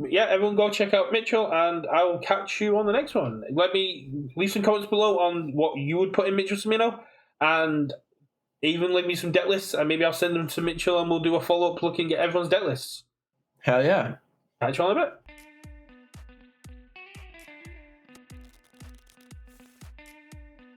yeah, everyone go check out Mitchell, and I'll catch you on the next one. Let me leave some comments below on what you would put in Mitchell Cimino, and even leave me some deck lists, and maybe I'll send them to Mitchell, and we'll do a follow up looking at everyone's deck lists. Hell yeah. Catch you on a bit.